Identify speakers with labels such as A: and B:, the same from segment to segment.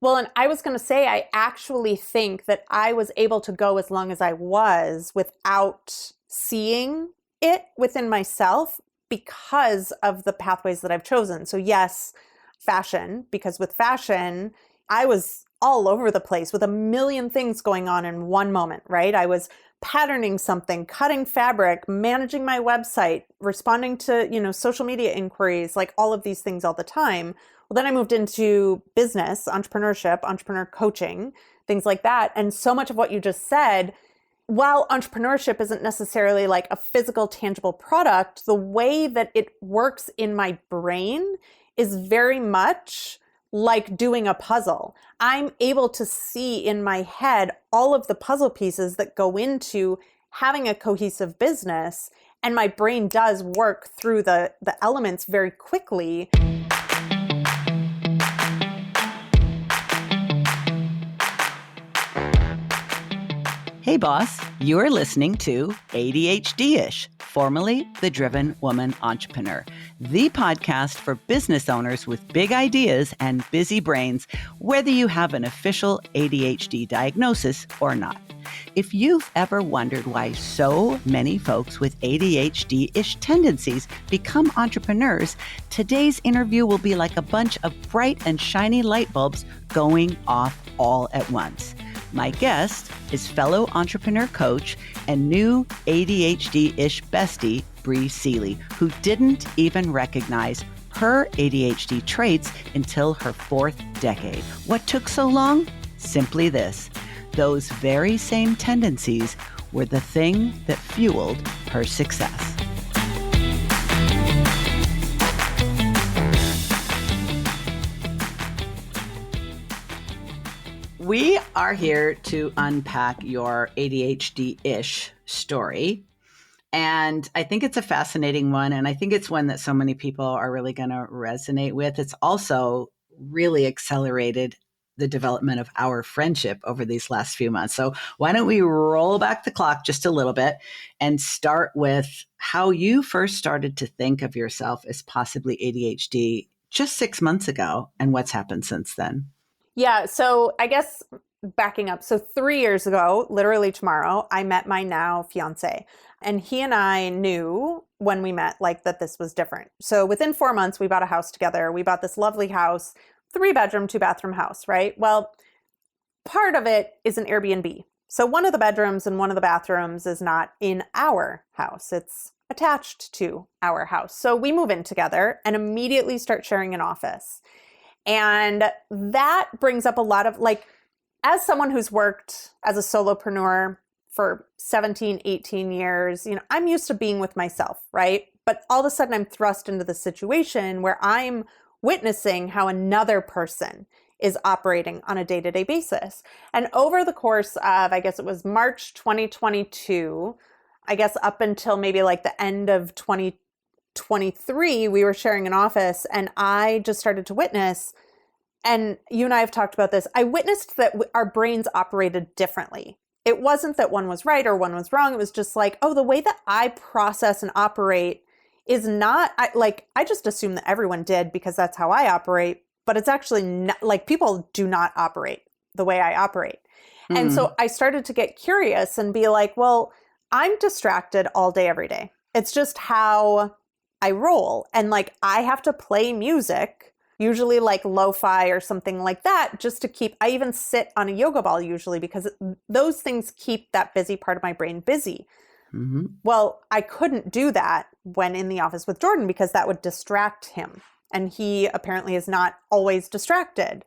A: Well, and I was going to say, I actually think that I was able to go as long as I was without seeing it within myself because of the pathways that I've chosen. So yes, fashion, because with fashion, I was all over the place with a million things going on in one moment, right? I was patterning something, cutting fabric, managing my website, responding to, social media inquiries, like all of these things all the time. Well, then I moved into business, entrepreneurship, entrepreneur coaching, things like that. And so much of what you just said, while entrepreneurship isn't necessarily like a physical, tangible product, the way that it works in my brain is very much like doing a puzzle. I'm able to see in my head all of the puzzle pieces that go into having a cohesive business, and my brain does work through the elements very quickly.
B: Hey boss, you're listening to ADHD-ish, formerly The Driven Woman Entrepreneur, the podcast for business owners with big ideas and busy brains, whether you have an official ADHD diagnosis or not. If you've ever wondered why so many folks with ADHD-ish tendencies become entrepreneurs, today's interview will be like a bunch of bright and shiny light bulbs going off all at once. My guest is fellow entrepreneur coach and new ADHD-ish bestie, Bri Seeley, who didn't even recognize her ADHD traits until her fourth decade. What took so long? Simply this. Those very same tendencies were the thing that fueled her success. We are here to unpack your ADHD-ish story. And I think it's a fascinating one. And I think it's one that so many people are really going to resonate with. It's also really accelerated the development of our friendship over these last few months. So why don't we roll back the clock just a little bit and start with how you first started to think of yourself as possibly ADHD just 6 months ago and what's happened since then.
A: Yeah. So I guess backing up. So 3 years ago, literally tomorrow, I met my now fiance, and he and I knew when we met, like, that this was different. So within 4 months, we bought a house together. We bought this lovely house, 3-bedroom, 2-bathroom house, right? Well, part of it is an Airbnb. So one of the bedrooms and one of the bathrooms is not in our house. It's attached to our house. So we move in together and immediately start sharing an office. And that brings up a lot of, like, as someone who's worked as a solopreneur for 17, 18 years, I'm used to being with myself, right? But all of a sudden I'm thrust into the situation where I'm witnessing how another person is operating on a day-to-day basis. And over the course of, I guess it was March 2022, I guess up until maybe like the end of 2023, we were sharing an office, and I just started to witness, and you and I have talked about this, I witnessed that our brains operated differently. It wasn't that one was right or one was wrong. It was just like, oh, the way that I process and operate is not, I just assume that everyone did because that's how I operate, but it's actually not, like, people do not operate the way I operate. Mm. And so I started to get curious and be like, well, I'm distracted all day, every day. It's just how I roll. And like, I have to play music, usually like lo-fi or something like that, just to keep, I even sit on a yoga ball usually because those things keep that busy part of my brain busy. Mm-hmm. Well, I couldn't do that when in the office with Jordan because that would distract him. And he apparently is not always distracted.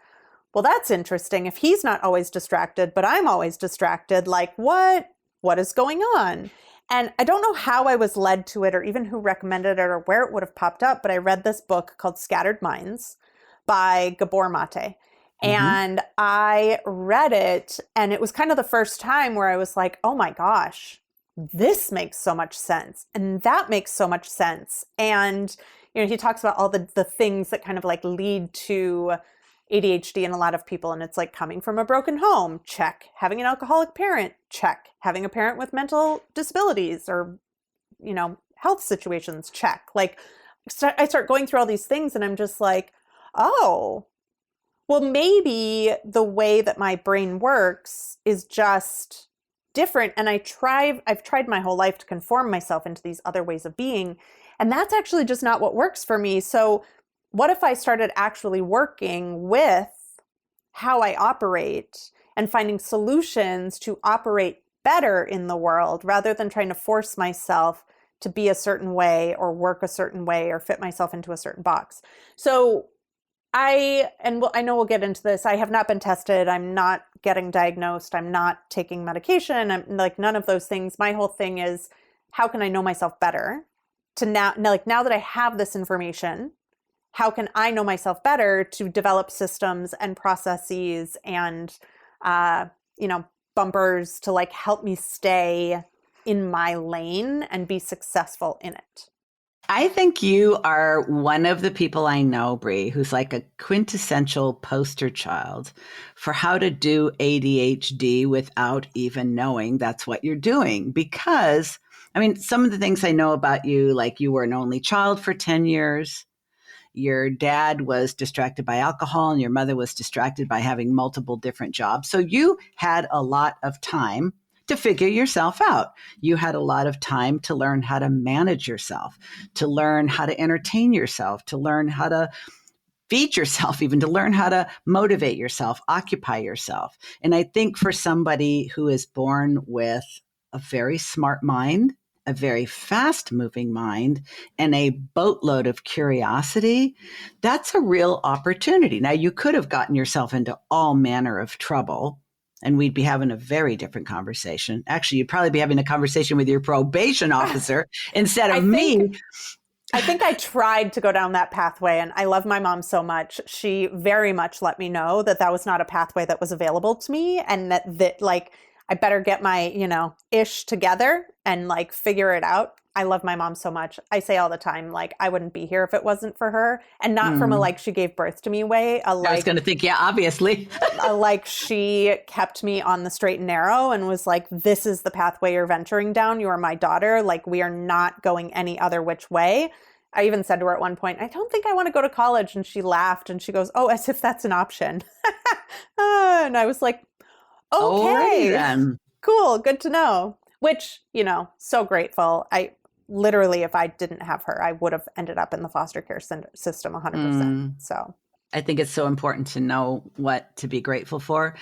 A: Well, that's interesting. If he's not always distracted, but I'm always distracted, like what is going on? And I don't know how I was led to it or even who recommended it or where it would have popped up, but I read this book called Scattered Minds by Gabor Mate. Mm-hmm. And I read it, and it was kind of the first time where I was like, oh my gosh, this makes so much sense. And that makes so much sense. And, he talks about all the things that kind of like lead to ADHD in a lot of people. And it's like coming from a broken home, check. Having an alcoholic parent, check. Having a parent with mental disabilities or, health situations, check. Like, I start going through all these things and I'm just like, oh, Well, maybe the way that my brain works is just different. And I've tried my whole life to conform myself into these other ways of being. And that's actually just not what works for me. So what if I started actually working with how I operate and finding solutions to operate better in the world rather than trying to force myself to be a certain way or work a certain way or fit myself into a certain box. So I know we'll get into this. I have not been tested. I'm not getting diagnosed. I'm not taking medication. I'm like none of those things. My whole thing is how can I know myself better to now that I have this information, how can I know myself better to develop systems and processes and, bumpers to like help me stay in my lane and be successful in it.
B: I think you are one of the people I know, Bri, who's like a quintessential poster child for how to do ADHD without even knowing that's what you're doing. Because, I mean, some of the things I know about you, like you were an only child for 10 years. Your dad was distracted by alcohol and your mother was distracted by having multiple different jobs. So you had a lot of time to figure yourself out. You had a lot of time to learn how to manage yourself, to learn how to entertain yourself, to learn how to feed yourself, even to learn how to motivate yourself, occupy yourself. And I think for somebody who is born with a very smart mind, a very fast moving mind, and a boatload of curiosity, that's a real opportunity. Now, you could have gotten yourself into all manner of trouble and we'd be having a very different conversation. Actually, you'd probably be having a conversation with your probation officer instead of me.
A: I think I tried to go down that pathway, and I love my mom so much. She very much let me know that that was not a pathway that was available to me, and that like I better get my, ish together and like figure it out. I love my mom so much. I say all the time, like, I wouldn't be here if it wasn't for her. And not from a like she gave birth to me way.
B: I was going to think, yeah, obviously.
A: Like she kept me on the straight and narrow and was like, this is the pathway you're venturing down. You are my daughter. Like, we are not going any other which way. I even said to her at one point, I don't think I want to go to college. And she laughed and she goes, oh, as if that's an option. And I was like, okay,
B: then.
A: Cool. Good to know. Which, so grateful. Literally, if I didn't have her, I would have ended up in the foster care system 100%. So
B: I think it's so important to know what to be grateful for,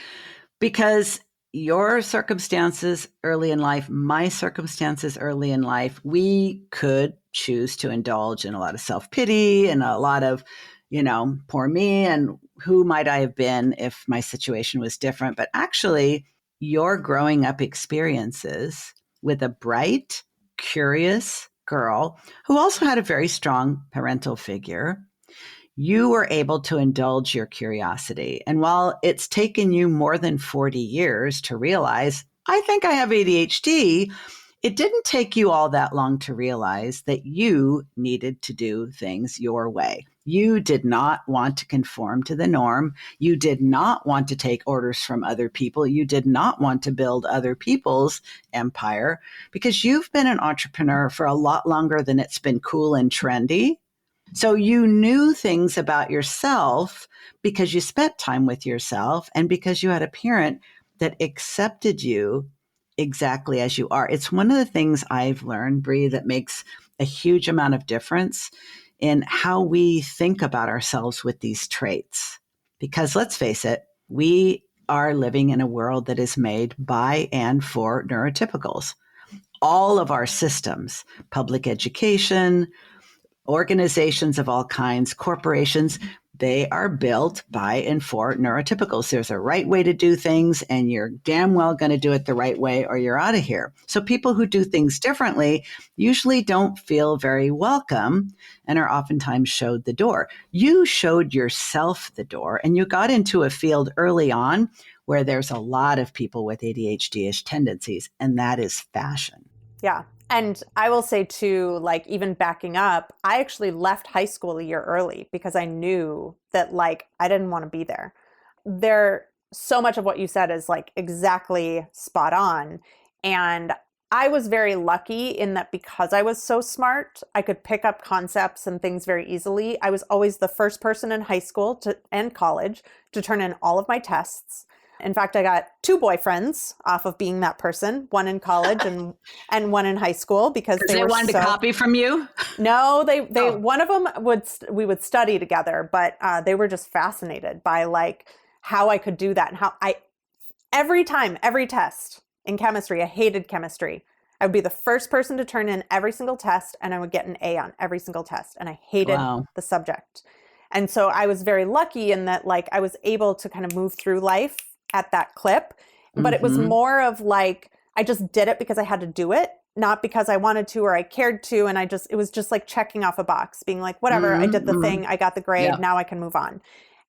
B: because your circumstances early in life, my circumstances early in life, we could choose to indulge in a lot of self-pity and a lot of, poor me and who might I have been if my situation was different. But actually, your growing up experiences with a bright, curious girl who also had a very strong parental figure, you were able to indulge your curiosity. And while it's taken you more than 40 years to realize, I think I have ADHD, it didn't take you all that long to realize that you needed to do things your way. You did not want to conform to the norm. You did not want to take orders from other people. You did not want to build other people's empire, because you've been an entrepreneur for a lot longer than it's been cool and trendy. So you knew things about yourself because you spent time with yourself and because you had a parent that accepted you exactly as you are. It's one of the things I've learned, Bri, that makes a huge amount of difference in how we think about ourselves with these traits. Because let's face it, we are living in a world that is made by and for neurotypicals. All of our systems, public education, organizations of all kinds, corporations, they are built by and for neurotypicals. There's a right way to do things, and you're damn well going to do it the right way or you're out of here. So people who do things differently usually don't feel very welcome and are oftentimes showed the door. You showed yourself the door, and you got into a field early on where there's a lot of people with ADHD-ish tendencies, and that is fashion.
A: Yeah. And I will say too, like even backing up, I actually left high school a year early because I knew that like I didn't want to be there. So much of what you said is like exactly spot on. And I was very lucky in that because I was so smart, I could pick up concepts and things very easily. I was always the first person in high school and college to turn in all of my tests. In fact, I got 2 boyfriends off of being that person, one in college and one in high school because
B: they wanted to copy from you?
A: No, one of them we would study together, but they were just fascinated by like how I could do that and how every test in chemistry, I hated chemistry. I would be the first person to turn in every single test and I would get an A on every single test. And I hated the subject. And so I was very lucky in that like I was able to kind of move through life at that clip. But it was more of like, I just did it because I had to do it, not because I wanted to or I cared to. And it was just like checking off a box, being like, whatever, I did the thing, I got the grade, now I can move on.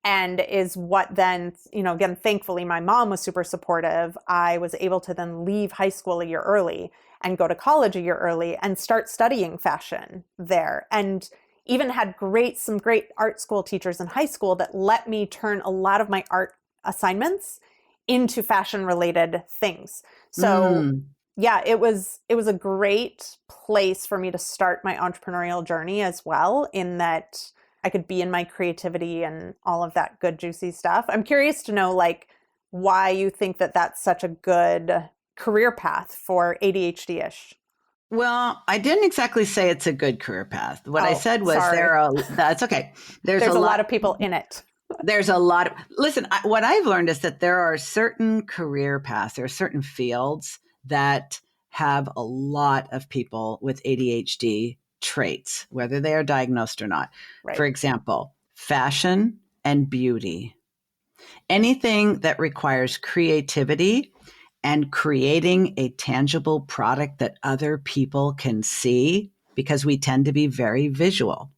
A: And is what then, again, thankfully, my mom was super supportive. I was able to then leave high school a year early and go to college a year early and start studying fashion there. And even had some great art school teachers in high school that let me turn a lot of my art assignments into fashion related things. So yeah, it was a great place for me to start my entrepreneurial journey as well, in that I could be in my creativity and all of that good, juicy stuff. I'm curious to know like why you think that that's such a good career path for ADHD-ish.
B: Well, I didn't exactly say it's a good career path. What I said was that's okay. There's a lot
A: of people in it.
B: There's a lot of, listen, what I've learned is that there are certain career paths, there are certain fields that have a lot of people with ADHD traits, whether they are diagnosed or not. Right. For example, fashion and beauty. Anything that requires creativity and creating a tangible product that other people can see, because we tend to be very visual.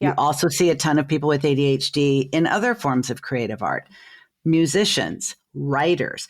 B: You also see a ton of people with ADHD in other forms of creative art, musicians, writers,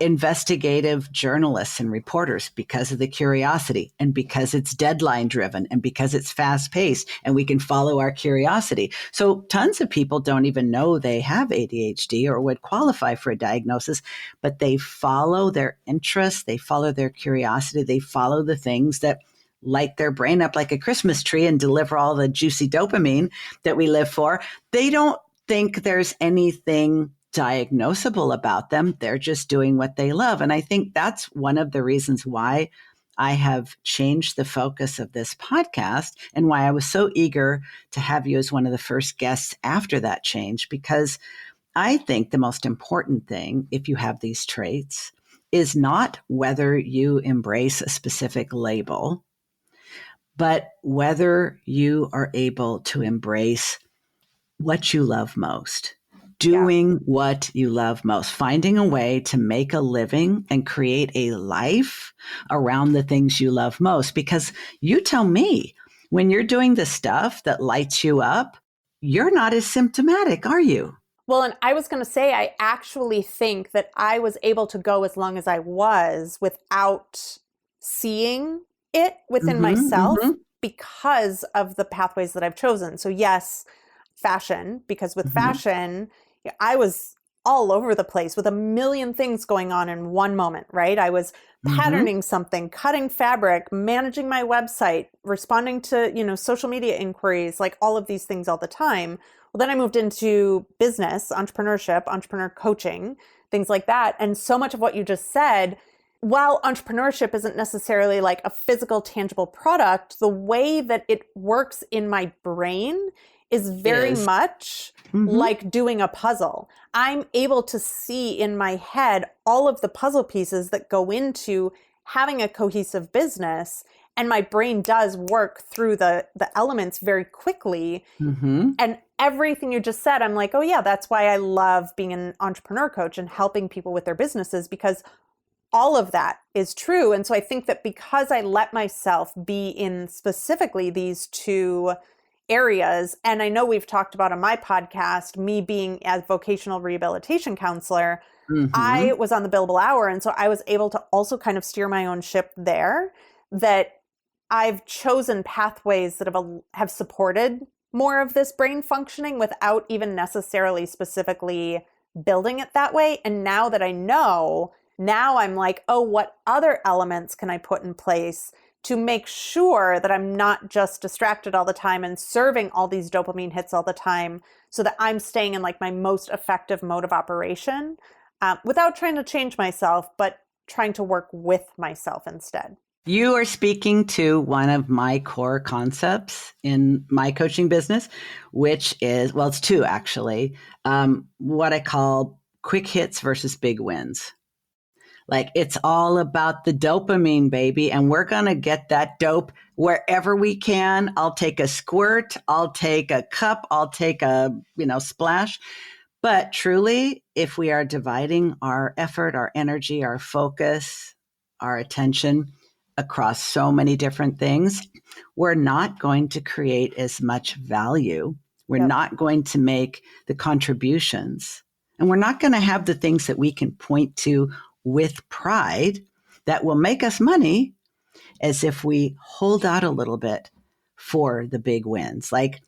B: investigative journalists and reporters, because of the curiosity and because it's deadline driven and because it's fast paced and we can follow our curiosity. So tons of people don't even know they have ADHD or would qualify for a diagnosis, but they follow their interests, they follow their curiosity, they follow the things that light their brain up like a Christmas tree and deliver all the juicy dopamine that we live for. They don't think there's anything diagnosable about them. They're just doing what they love. And I think that's one of the reasons why I have changed the focus of this podcast and why I was so eager to have you as one of the first guests after that change, because I think the most important thing, if you have these traits, is not whether you embrace a specific label, but whether you are able to embrace what you love most. Doing what you love most, finding a way to make a living and create a life around the things you love most. Because you tell me, when you're doing the stuff that lights you up, you're not as symptomatic, are you?
A: Well, and I was going to say, I actually think that I was able to go as long as I was without seeing it within myself because of the pathways that I've chosen. So yes, fashion, because with fashion, I was all over the place with a million things going on in one moment, right? I was patterning something, cutting fabric, managing my website, responding to, social media inquiries, like all of these things all the time. Well, then I moved into business, entrepreneurship, entrepreneur coaching, things like that. And so much of what you just said, while entrepreneurship isn't necessarily like a physical, tangible product, the way that it works in my brain is very much like doing a puzzle. I'm able to see in my head all of the puzzle pieces that go into having a cohesive business. And my brain does work through the elements very quickly. And everything you just said, I'm like, oh yeah, that's why I love being an entrepreneur coach and helping people with their businesses, because all of that is true. And so I think that because I let myself be in specifically these 2 areas, and I know we've talked about on my podcast, me being a vocational rehabilitation counselor, I was on the billable hour. And so I was able to also kind of steer my own ship there, that I've chosen pathways that have supported more of this brain functioning without even necessarily specifically building it that way. And now that I know Now I'm like, oh, what other elements can I put in place to make sure that I'm not just distracted all the time and serving all these dopamine hits all the time, so that I'm staying in like my most effective mode of operation, without trying to change myself, but trying to work with myself instead.
B: You are speaking to one of my core concepts in my coaching business, which is, well, it's two actually, what I call quick hits versus big wins. Like, it's all about the dopamine, baby. And we're going to get that dope wherever we can. I'll take a squirt. I'll take a cup. I'll take a, splash. But truly, if we are dividing our effort, our energy, our focus, our attention across so many different things, we're not going to create as much value. We're not going to make the contributions. And we're not going to have the things that we can point to with pride that will make us money, as if we hold out a little bit for the big wins. Like,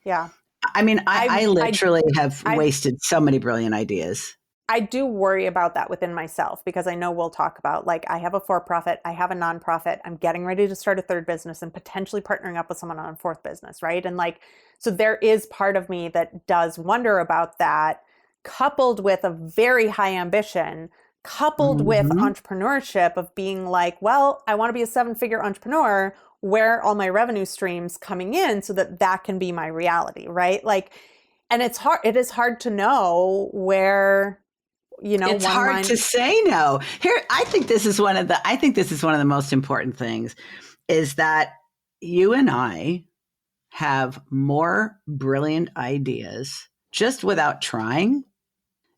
B: I literally have wasted so many brilliant ideas.
A: I do worry about that within myself, because I know we'll talk about, like, I have a for-profit, I have a nonprofit, I'm getting ready to start a third business and potentially partnering up with someone on a fourth business, right? And like, so there is part of me that does wonder about that, coupled with a very high ambition, coupled with entrepreneurship of being like, well, I want to be a 7-figure entrepreneur. Where are all my revenue streams coming in so that that can be my reality, right? Like, and it's hard. It is hard to know where,
B: it's hard to say no. Here, I think this is one of the most important things, is that you and I have more brilliant ideas just without trying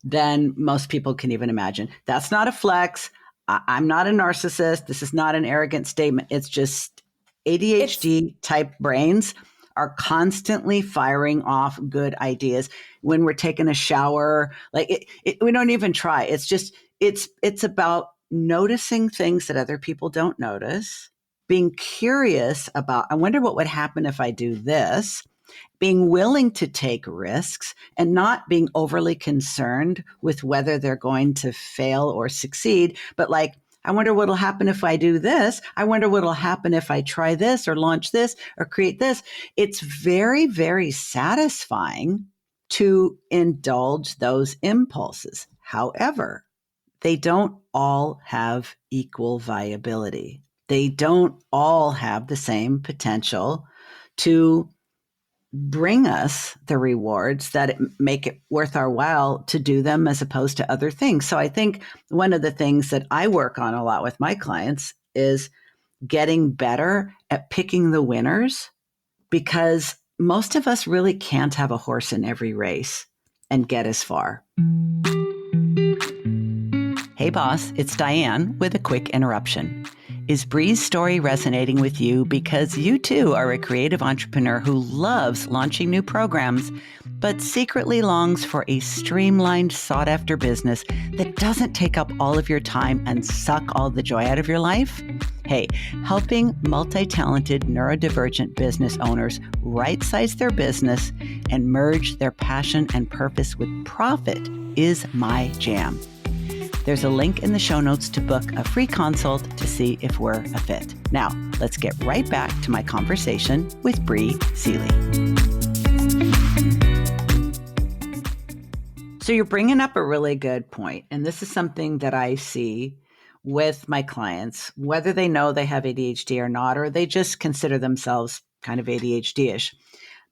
B: than most people can even imagine. That's not a flex. I'm not a narcissist. This is not an arrogant statement. It's just ADHD type brains are constantly firing off good ideas. When we're taking a shower, like we don't even try. It's just, it's about noticing things that other people don't notice, being curious about, I wonder what would happen if I do this, being willing to take risks, and not being overly concerned with whether they're going to fail or succeed, but like, I wonder what'll happen if I do this. I wonder what'll happen if I try this or launch this or create this. It's very, very satisfying to indulge those impulses. However, they don't all have equal viability. They don't all have the same potential to bring us the rewards that make it worth our while to do them, as opposed to other things. So I think one of the things that I work on a lot with my clients is getting better at picking the winners, because most of us really can't have a horse in every race and get as far. Hey boss, it's Diann with a quick interruption. Is Bri's story resonating with you because you too are a creative entrepreneur who loves launching new programs, but secretly longs for a streamlined, sought-after business that doesn't take up all of your time and suck all the joy out of your life? Hey, helping multi-talented neurodivergent business owners right-size their business and merge their passion and purpose with profit is my jam. There's a link in the show notes to book a free consult to see if we're a fit. Now, let's get right back to my conversation with Bri Seeley. So you're bringing up a really good point, and this is something that I see with my clients, whether they know they have ADHD or not, or they just consider themselves kind of ADHD-ish.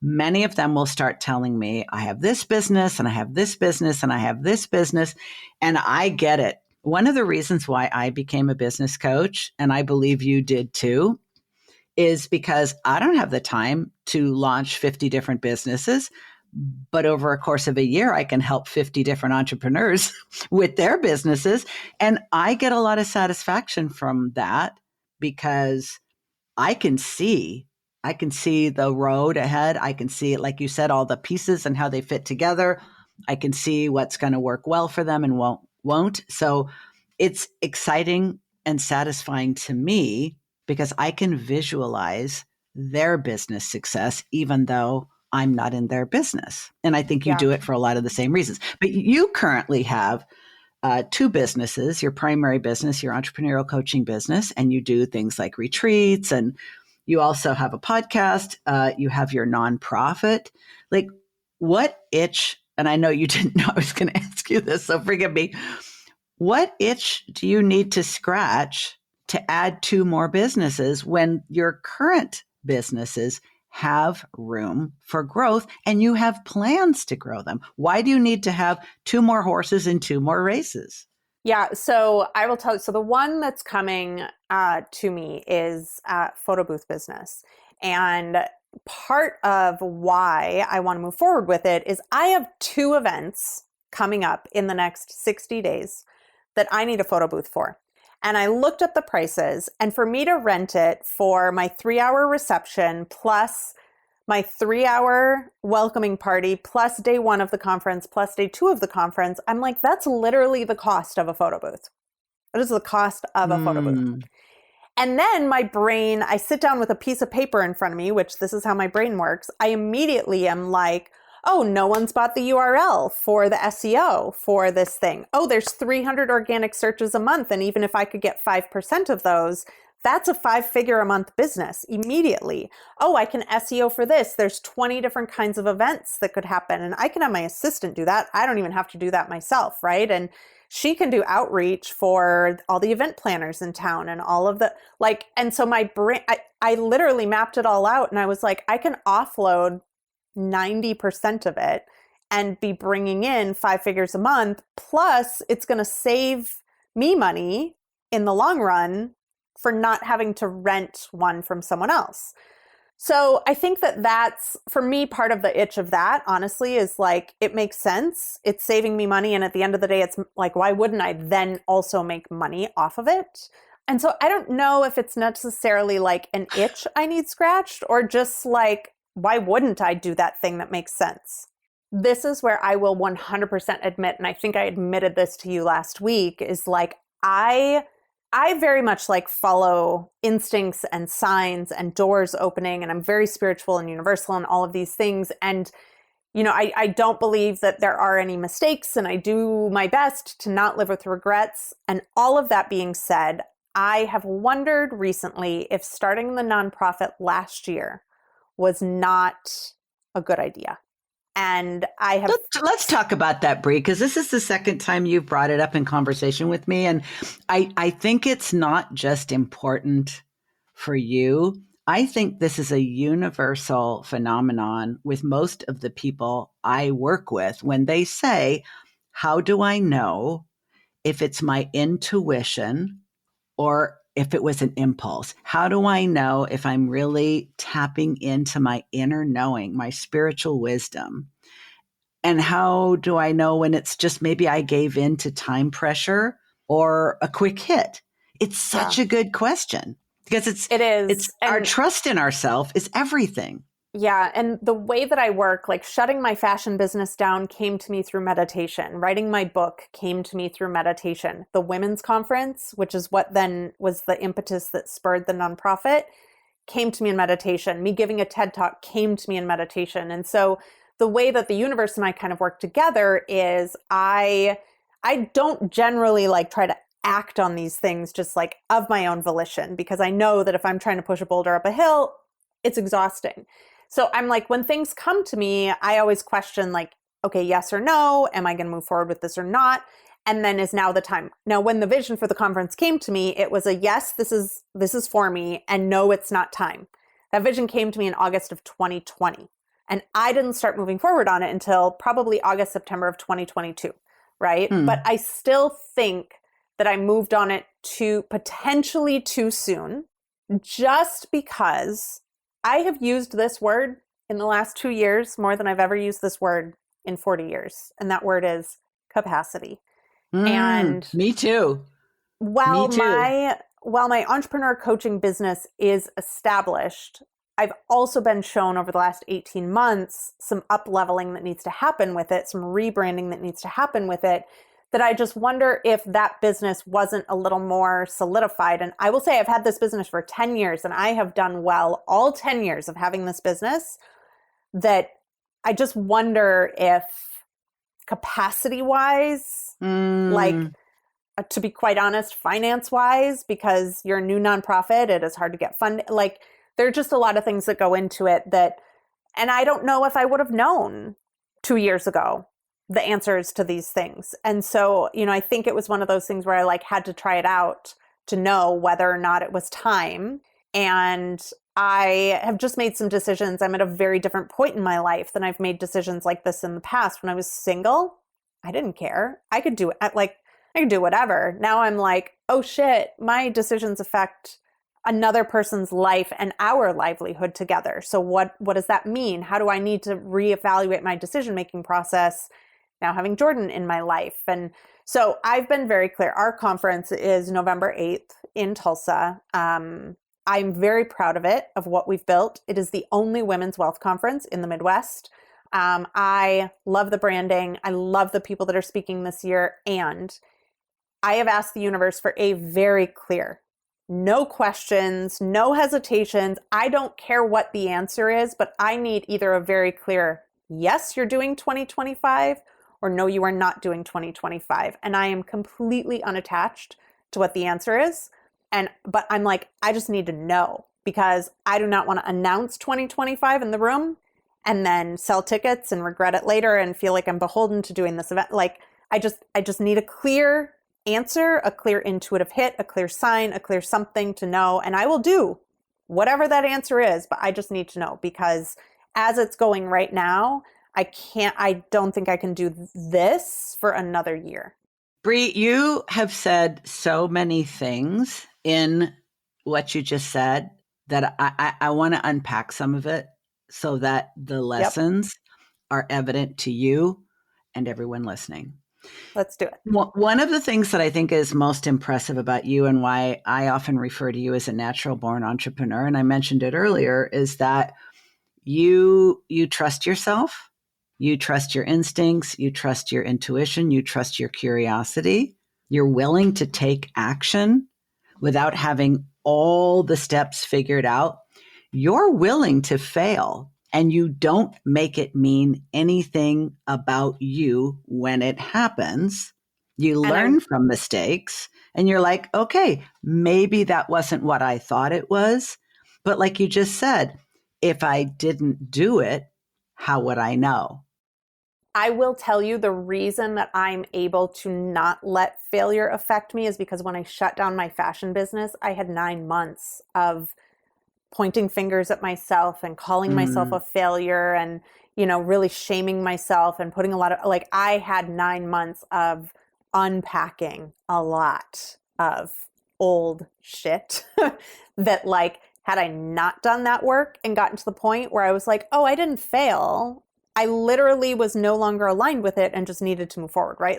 B: Many of them will start telling me, I have this business and I have this business and I have this business. And I get it. One of the reasons why I became a business coach, and I believe you did too, is because I don't have the time to launch 50 different businesses. But over a course of a year, I can help 50 different entrepreneurs with their businesses. And I get a lot of satisfaction from that, because I can see the road ahead. I can see it, like you said, all the pieces and how they fit together. I can see what's going to work well for them and won't. So it's exciting and satisfying to me, because I can visualize their business success, even though I'm not in their business. And I think you do it for a lot of the same reasons. But you currently have two businesses, your primary business, your entrepreneurial coaching business, and you do things like retreats, and you also have a podcast, you have your nonprofit. Like, what itch, and I know you didn't know I was going to ask you this, so forgive me. What itch do you need to scratch to add two more businesses when your current businesses have room for growth and you have plans to grow them? Why do you need to have two more horses and two more races?
A: Yeah, so I will tell you. So the one that's coming to me is photo booth business. And part of why I want to move forward with it is I have two events coming up in the next 60 days that I need a photo booth for. And I looked up the prices, and for me to rent it for my 3-hour reception plus my 3-hour welcoming party plus day 1 of the conference plus day 2 of the conference, I'm like, that's literally the cost of a photo booth. That is the cost of a photo booth. And then my brain, I sit down with a piece of paper in front of me, which this is how my brain works. I immediately am like, oh, no one's bought the URL for the SEO for this thing. Oh, there's 300 organic searches a month. And even if I could get 5% of those, that's a 5-figure a month business immediately. Oh, I can SEO for this. There's 20 different kinds of events that could happen. And I can have my assistant do that. I don't even have to do that myself, right? And she can do outreach for all the event planners in town and all of the, like, and so my brain, I literally mapped it all out and I was like, I can offload 90% of it and be bringing in 5 figures a month. Plus it's going to save me money in the long run for not having to rent one from someone else. So I think that that's, for me, part of the itch of that, honestly, is like, it makes sense. It's saving me money. And at the end of the day, it's like, why wouldn't I then also make money off of it? And so I don't know if it's necessarily like an itch I need scratched or just like, why wouldn't I do that thing that makes sense? This is where I will 100% admit, and I think I admitted this to you last week, is like, I very much like follow instincts and signs and doors opening, and I'm very spiritual and universal and all of these things. And, you know, I don't believe that there are any mistakes, and I do my best to not live with regrets. And all of that being said, I have wondered recently if starting the nonprofit last year was not a good idea. And I have...
B: Let's talk about that, Bri, because this is the second time you've brought it up in conversation with me. And I think it's not just important for you. I think this is a universal phenomenon with most of the people I work with when they say, how do I know if it's my intuition or if it was an impulse? How do I know if I'm really tapping into my inner knowing, my spiritual wisdom? And how do I know when it's just maybe I gave in to time pressure or a quick hit? It's such a good question because it is. It's our trust in ourselves is everything.
A: Yeah. And the way that I work, like shutting my fashion business down came to me through meditation. Writing my book came to me through meditation. The women's conference, which is what then was the impetus that spurred the nonprofit, came to me in meditation. Me giving a TED Talk came to me in meditation. And so the way that the universe and I kind of work together is I don't generally like try to act on these things just like of my own volition, because I know that if I'm trying to push a boulder up a hill, it's exhausting. So I'm like, when things come to me, I always question like, okay, yes or no, am I going to move forward with this or not? And then is now the time. Now, when the vision for the conference came to me, it was a yes, this is for me, and no, it's not time. That vision came to me in August of 2020. And I didn't start moving forward on it until probably August, September of 2022, right? But I still think that I moved on it potentially too soon, just because I have used this word in the last 2 years more than I've ever used this word in 40 years. And that word is capacity. And
B: me too.
A: While my entrepreneur coaching business is established, I've also been shown over the last 18 months some up-leveling that needs to happen with it, some rebranding that needs to happen with it, that I just wonder if that business wasn't a little more solidified. And I will say I've had this business for 10 years and I have done well all 10 years of having this business, that I just wonder if capacity wise, like to be quite honest, finance wise, because you're a new nonprofit, it is hard to get funded. Like there are just a lot of things that go into it that, and I don't know if I would have known 2 years ago the answers to these things. And so, I think it was one of those things where I like had to try it out to know whether or not it was time. And I have just made some decisions. I'm at a very different point in my life than I've made decisions like this in the past. When I was single, I didn't care. I could do it. I can do whatever. Now I'm like, oh shit, my decisions affect another person's life and our livelihood together. So what does that mean? How do I need to reevaluate my decision-making process now having Jordan in my life? And so I've been very clear. Our conference is November 8th in Tulsa. I'm very proud of it, of what we've built. It is the only women's wealth conference in the Midwest. I love the branding. I love the people that are speaking this year. And I have asked the universe for a very clear, no questions, no hesitations. I don't care what the answer is, but I need either a very clear, yes, you're doing 2025, or no, you are not doing 2025. And I am completely unattached to what the answer is. But I'm like, I just need to know, because I do not want to announce 2025 in the room and then sell tickets and regret it later and feel like I'm beholden to doing this event. Like I just need a clear answer, a clear intuitive hit, a clear sign, a clear something to know. And I will do whatever that answer is, but I just need to know, because as it's going right now, I don't think I can do this for another year.
B: Bri, you have said so many things in what you just said that I want to unpack some of it so that the lessons are evident to you and everyone listening.
A: Let's do it.
B: One of the things that I think is most impressive about you, and why I often refer to you as a natural born entrepreneur, and I mentioned it earlier, is that you trust yourself, you trust your instincts, you trust your intuition, you trust your curiosity. You're willing to take action without having all the steps figured out. You're willing to fail, and you don't make it mean anything about you when it happens. You learn from mistakes, and you're like, okay, maybe that wasn't what I thought it was. But like you just said, if I didn't do it, how would I know?
A: I will tell you, the reason that I'm able to not let failure affect me is because when I shut down my fashion business, I had 9 months of pointing fingers at myself and calling myself a failure and, really shaming myself and putting a lot of, I had 9 months of unpacking a lot of old shit that had I not done that work and gotten to the point where I was like, oh, I didn't fail, I literally was no longer aligned with it and just needed to move forward, right?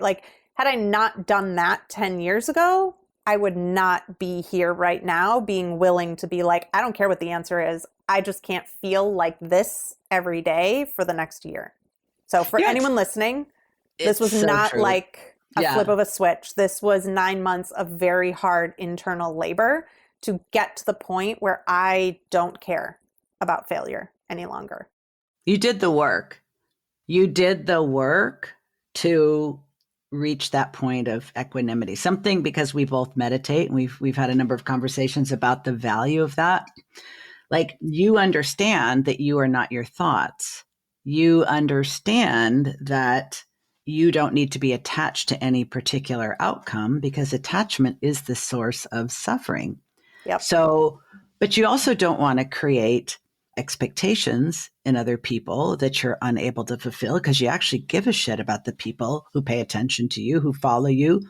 A: Had I not done that 10 years ago, I would not be here right now being willing to be like, I don't care what the answer is. I just can't feel like this every day for the next year. So for anyone listening, this was so not like a flip of a switch. This was 9 months of very hard internal labor to get to the point where I don't care about failure any longer.
B: You did the work. You did the work to reach that point of equanimity. Something, because we both meditate and we've had a number of conversations about the value of that. Like, you understand that you are not your thoughts. You understand that you don't need to be attached to any particular outcome, because attachment is the source of suffering.
A: Yep.
B: So, but you also don't want to create expectations in other people that you're unable to fulfill, because you actually give a shit about the people who pay attention to you, who follow you,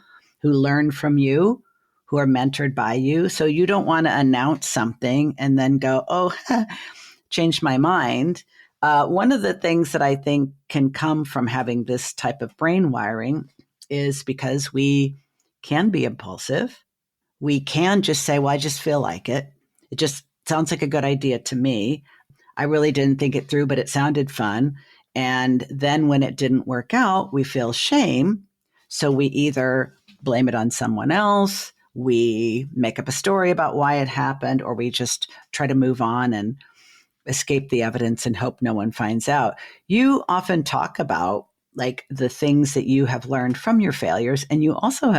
B: who learn from you, who are mentored by you. So you don't want to announce something and then go, oh, changed my mind. One of the things that I think can come from having this type of brain wiring is because we can be impulsive. We can just say, well, I just feel like it. It just sounds like a good idea to me. I really didn't think it through, but it sounded fun. And then when it didn't work out, we feel shame. So we either blame it on someone else, we make up a story about why it happened, or we just try to move on and escape the evidence and hope no one finds out. You often talk about like the things that you have learned from your failures. And you also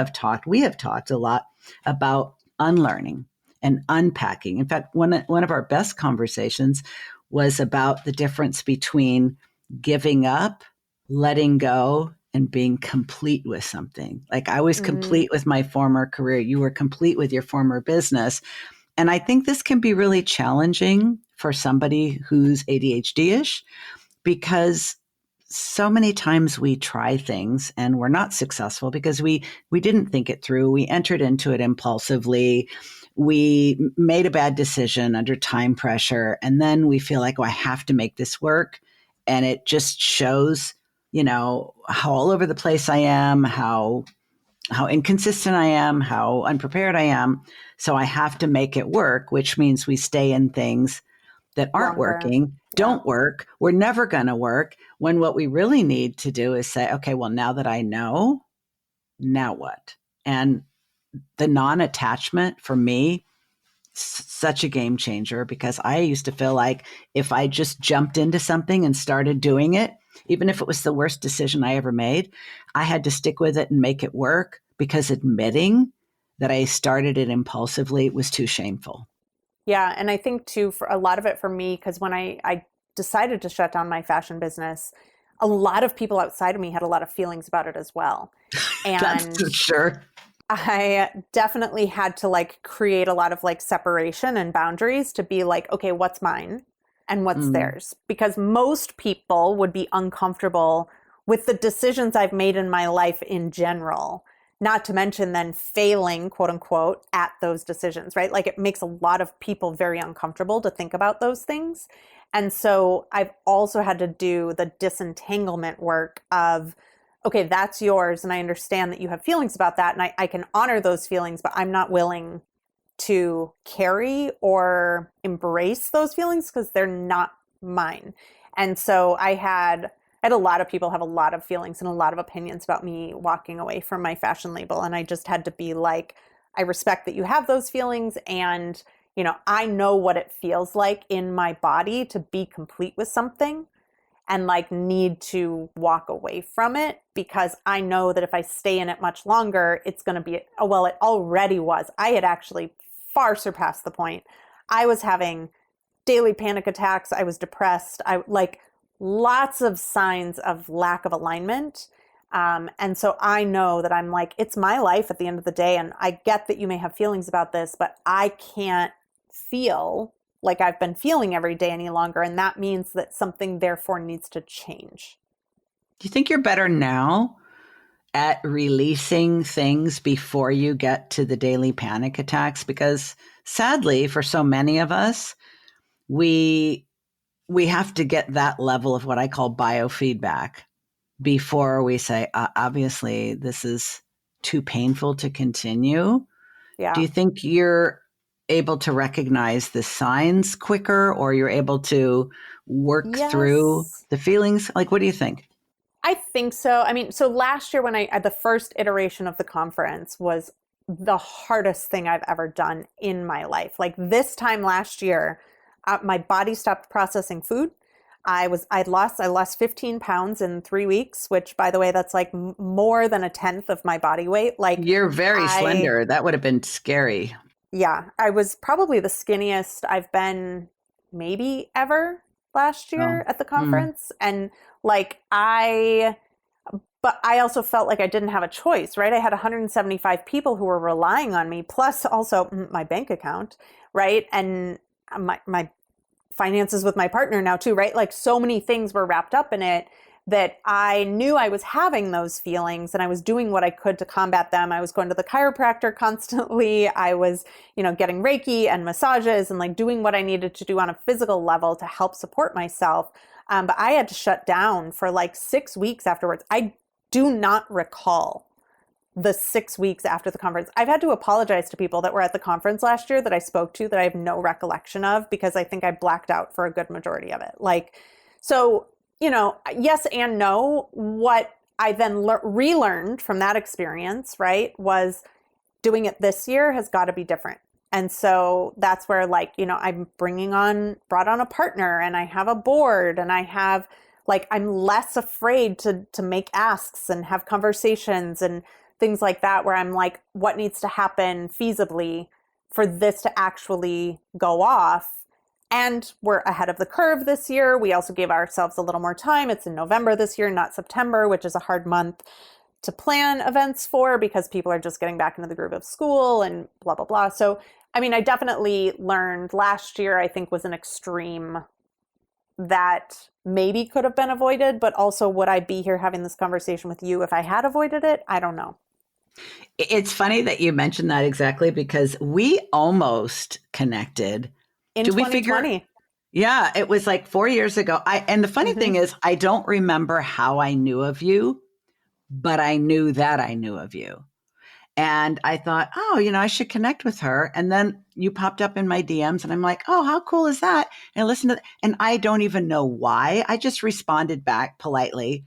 B: we have talked a lot about unlearning and unpacking. In fact, one of our best conversations was about the difference between giving up, letting go, and being complete with something. Like I was complete with my former career. You were complete with your former business. And I think this can be really challenging for somebody who's ADHD-ish because so many times we try things and we're not successful because we didn't think it through. We entered into it impulsively. We made a bad decision under time pressure. And then we feel like, oh, I have to make this work. And it just shows, how all over the place I am, how inconsistent I am, how unprepared I am. So I have to make it work, which means we stay in things that aren't
A: Longer.
B: working, don't work, we're never going to work, when what we really need to do is say, okay, well, now that I know, now what? And the non-attachment for me, such a game changer, because I used to feel like if I just jumped into something and started doing it, even if it was the worst decision I ever made, I had to stick with it and make it work because admitting that I started it impulsively was too shameful.
A: Yeah. And I think too, for a lot of it for me, because when I decided to shut down my fashion business, a lot of people outside of me had a lot of feelings about it as well.
B: That's
A: And
B: for sure.
A: I definitely had to like create a lot of like separation and boundaries to be like, okay, what's mine and what's theirs? Because most people would be uncomfortable with the decisions I've made in my life in general, not to mention then failing, quote unquote, at those decisions, right? Like it makes a lot of people very uncomfortable to think about those things. And so I've also had to do the disentanglement work of, okay, that's yours. And I understand that you have feelings about that. And I can honor those feelings, but I'm not willing to carry or embrace those feelings because they're not mine. And so I had a lot of people have a lot of feelings and a lot of opinions about me walking away from my fashion label. And I just had to be like, I respect that you have those feelings. And, I know what it feels like in my body to be complete with something and like need to walk away from it because I know that if I stay in it much longer, it's going to be, oh, well, it already was. I had actually far surpassed the point. I was having daily panic attacks. I was depressed. I like lots of signs of lack of alignment. And so I know that I'm like, it's my life at the end of the day. And I get that you may have feelings about this, but I can't feel like I've been feeling every day any longer. And that means that something therefore needs to change.
B: Do you think you're better now at releasing things before you get to the daily panic attacks? Because sadly, for so many of us, we have to get that level of what I call biofeedback before we say, obviously, this is too painful to continue. Do
A: Yeah.
B: you think you're able to recognize the signs quicker, or you're able to work through
A: Yes.
B: the feelings? Like, what do you think?
A: I think so. I mean, so last year when the first iteration of the conference was the hardest thing I've ever done in my life. Like this time last year, my body stopped processing food. I lost 15 pounds in 3 weeks, which by the way, that's like more than a tenth of my body weight. Like
B: You're very slender. That would have been scary.
A: yeah, I was probably the skinniest I've been maybe ever last
B: Oh.
A: year at the conference. And like but I also felt like I didn't have a choice, right? I had 175 people who were relying on me, plus also my bank account, right? And my finances with my partner now too, right? Like so many things were wrapped up in it that I knew I was having those feelings and I was doing what I could to combat them. I was going to the chiropractor constantly. I was, getting Reiki and massages and like doing what I needed to do on a physical level to help support myself. But I had to shut down for like 6 weeks afterwards. I do not recall the 6 weeks after the conference. I've had to apologize to people that were at the conference last year that I spoke to that I have no recollection of because I think I blacked out for a good majority of it. Like, so, yes and no. What I then relearned from that experience, right, was doing it this year has got to be different. And so that's where I'm brought on a partner and I have a board and I have Like I'm less afraid to make asks and have conversations and things like that, where I'm like, what needs to happen feasibly for this to actually go off? And we're ahead of the curve this year. We also gave ourselves a little more time. It's in November this year, not September, which is a hard month to plan events for because people are just getting back into the groove of school and blah, blah, blah. So, I mean, I definitely learned last year, I think was an extreme that maybe could have been avoided, but also would I be here having this conversation with you if I had avoided it? I don't know.
B: It's funny that you mentioned that exactly because we almost connected.
A: In
B: Did we
A: 2020.
B: figure? Yeah, it was like 4 years ago. And the funny thing
A: Mm-hmm.
B: is, I don't remember how I knew of you, but I knew that I knew of you. And I thought, oh, I should connect with her. And then you popped up in my DMs and I'm like, oh, how cool is that? And I listened to and I don't even know why. I just responded back politely,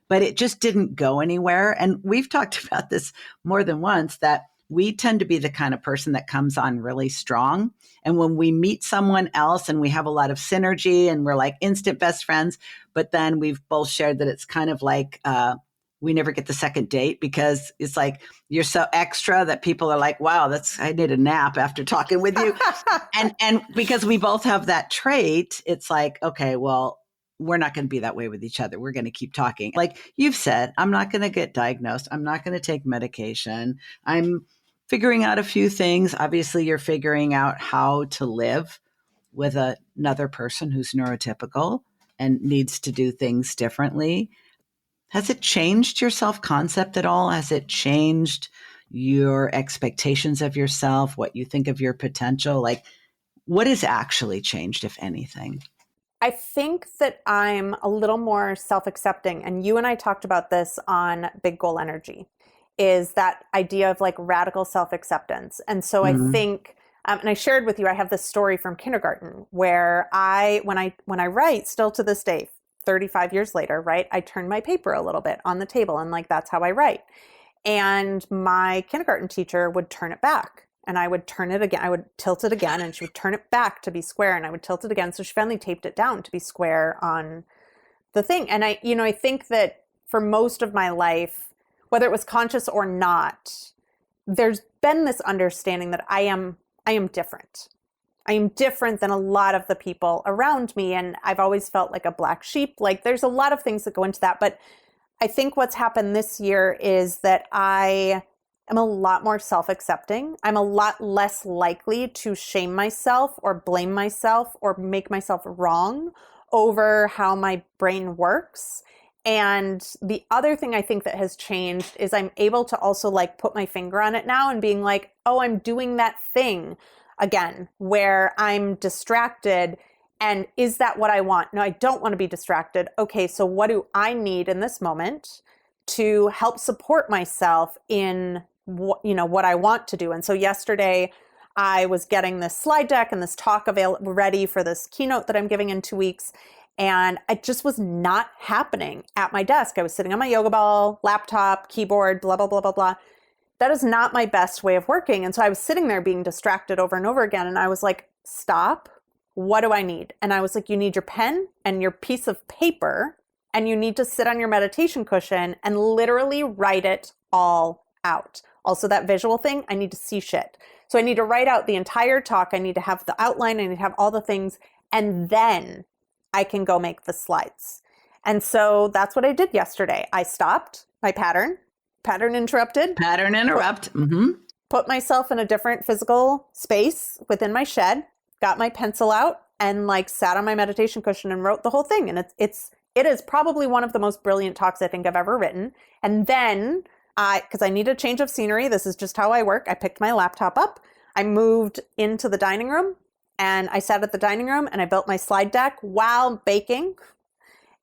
B: but it just didn't go anywhere. And we've talked about this more than once that we tend to be the kind of person that comes on really strong. And when we meet someone else and we have a lot of synergy and we're like instant best friends, but then we've both shared that it's kind of like, we never get the second date because it's like you're so extra that people are like, wow, I need a nap after talking with you. and because we both have that trait, it's like, okay, well, we're not going to be that way with each other. We're going to keep talking. Like you've said, I'm not going to get diagnosed. I'm not going to take medication. I'm figuring out a few things. Obviously, you're figuring out how to live with another person who's neurotypical and needs to do things differently. Has it changed your self-concept at all? Has it changed your expectations of yourself, what you think of your potential? Like, what has actually changed, if anything?
A: I think that I'm a little more self-accepting. And you and I talked about this on Big Goal Energy, is that idea of like radical self-acceptance. And so I think, and I shared with you, I have this story from kindergarten where when I write still to this day, 35 years later, right, I turn my paper a little bit on the table and like, that's how I write. And my kindergarten teacher would turn it back and I would turn it again. I would tilt it again and she would turn it back to be square and I would tilt it again. So she finally taped it down to be square on the thing. And I think that for most of my life, whether it was conscious or not, there's been this understanding that I am different. I am different than a lot of the people around me. And I've always felt like a black sheep. Like there's a lot of things that go into that. But I think what's happened this year is that I am a lot more self-accepting. I'm a lot less likely to shame myself or blame myself or make myself wrong over how my brain works. And the other thing I think that has changed is I'm able to also like put my finger on it now and being like, oh, I'm doing that thing again, where I'm distracted. And is that what I want? No, I don't want to be distracted. Okay, so what do I need in this moment to help support myself in what I want to do? And so yesterday I was getting this slide deck and this talk ready for this keynote that I'm giving in 2 weeks. And it just was not happening at my desk. I was sitting on my yoga ball, laptop, keyboard, blah, blah, blah, blah, blah. That is not my best way of working. And so I was sitting there being distracted over and over again. And I was like, stop. What do I need? And I was like, you need your pen and your piece of paper, and you need to sit on your meditation cushion and literally write it all out. Also, that visual thing, I need to see shit. So I need to write out the entire talk. I need to have the outline. I need to have all the things. And then I can go make the slides. And so that's what I did yesterday. I stopped my pattern interrupted.
B: Pattern interrupt.
A: Put myself in a different physical space within my shed, got my pencil out and like sat on my meditation cushion and wrote the whole thing. And it is probably one of the most brilliant talks I think I've ever written. And then because I need a change of scenery, this is just how I work. I picked my laptop up. I moved into the dining room and I sat at the dining room and I built my slide deck while baking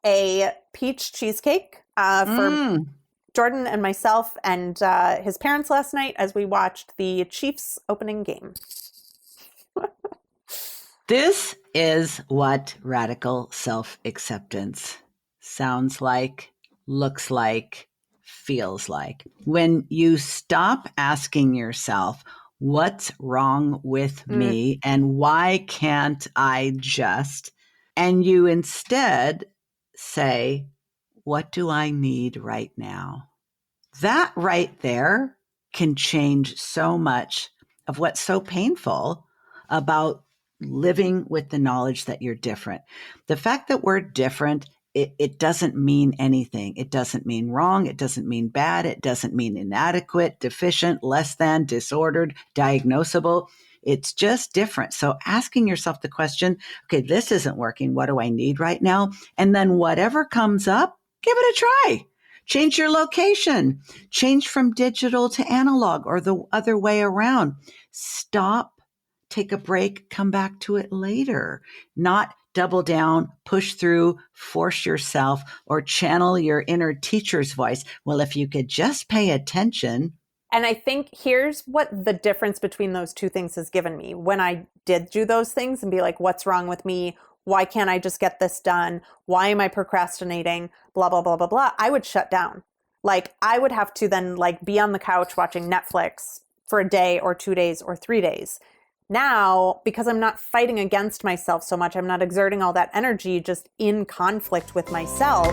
A: a peach cheesecake for Jordan and myself and his parents last night as we watched the Chiefs opening game.
B: This is what radical self-acceptance sounds like, looks like, feels like. When you stop asking yourself, what's wrong with me and why can't I just, and you instead say, what do I need right now? That right there can change so much of what's so painful about living with the knowledge that you're different. The fact that we're different, it doesn't mean anything. It doesn't mean wrong. It doesn't mean bad. It doesn't mean inadequate, deficient, less than, disordered, diagnosable. It's just different. So asking yourself the question, okay, this isn't working. What do I need right now? And then whatever comes up, give it a try. Change your location, change from digital to analog or the other way around. Stop, take a break, come back to it later, not double down, push through, force yourself, or channel your inner teacher's voice. Well, if you could just pay attention.
A: And I think here's what the difference between those two things has given me. When I did do those things and be like, what's wrong with me? Why can't I just get this done? Why am I procrastinating? Blah, blah, blah, blah, blah. I would shut down. Like I would have to then like be on the couch watching Netflix for a day or 2 days or 3 days. Now, because I'm not fighting against myself so much, I'm not exerting all that energy just in conflict with myself.